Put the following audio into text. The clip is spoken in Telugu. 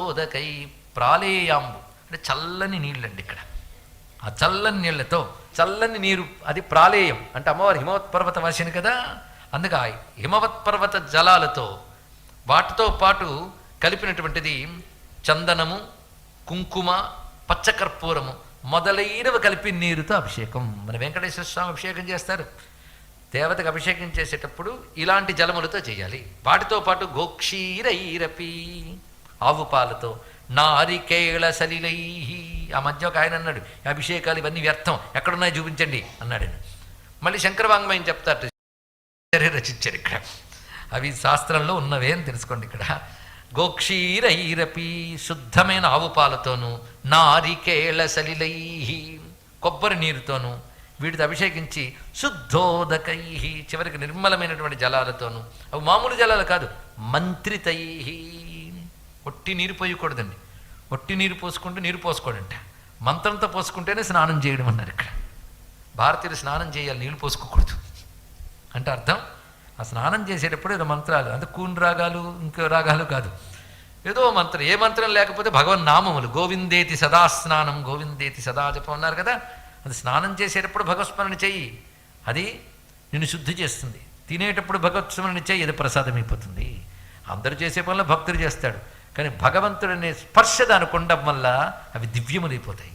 ఓదకై ప్రాళేయాంబు అంటే చల్లని నీళ్ళండి. ఇక్కడ ఆ చల్లని నీళ్లతో చల్లని నీరు, అది ప్రాళేయం అంటే అమ్మవారు హిమవత్ పర్వత వాసిని కదా. అందుకే ఆ హిమవత్ పర్వత జలాలతో వాటితో పాటు కలిపినటువంటిది చందనము, కుంకుమ, పచ్చకర్పూరము మొదలైనవి కలిపి నీరుతో అభిషేకం. మన వెంకటేశ్వర స్వామి అభిషేకం చేస్తారు. దేవతకు అభిషేకం చేసేటప్పుడు ఇలాంటి జలములతో చేయాలి. వాటితో పాటు గోక్షీరైరపి ఆవు పాలతో, నారికేళ సలిలై. ఆ మధ్య ఒక ఆయన అన్నాడు, అభిషేకాలు ఇవన్నీ వ్యర్థం, ఎక్కడున్నాయి చూపించండి అన్నాడు. మళ్ళీ శంకరవాంగ్మయం చెప్తారు, రచించారు ఇక్కడ. అవి శాస్త్రంలో ఉన్నవే అని తెలుసుకోండి. ఇక్కడ గోక్షీరైరపి శుద్ధమైన ఆవు పాలతోనూ, నారికేళ సలిలై కొబ్బరి నీరుతోనూ వీటితో అభిషేకించి, శుద్ధోదకై చివరికి నిర్మలమైనటువంటి జలాలతోనూ, అవి మామూలు జలాలు కాదు, మంత్రితై. ఒట్టి నీరు పోయకూడదండి. ఒట్టి నీరు పోసుకుంటే నీరు పోసుకోడంట, మంత్రంతో పోసుకుంటేనే స్నానం చేయడం అన్నారు ఇక్కడ. భారతీయులు స్నానం చేయాలి, నీళ్ళు పోసుకోకూడదు అంటే అర్థం. ఆ స్నానం చేసేటప్పుడు ఏదో మంత్రాలు, అంటే కూన్ రాగాలు ఇంకో రాగాలు కాదు, ఏదో మంత్రం. ఏ మంత్రం లేకపోతే భగవన్నామములు, గోవిందేతి సదా స్నానం, గోవిందేతి సదా జపం అన్నారు కదా. అది స్నానం చేసేటప్పుడు భగవత్స్మరణ చెయ్యి, అది నిన్ను శుద్ధి చేస్తుంది. తినేటప్పుడు భగవత్స్మరణ చెయ్యి, అది ప్రసాదం అయిపోతుంది. అందరూ చేసే పనులు భక్తుడు చేస్తాడు, కానీ భగవంతుడనే స్పర్శ దానికి ఉండడం వల్ల అవి దివ్యములైపోతాయి.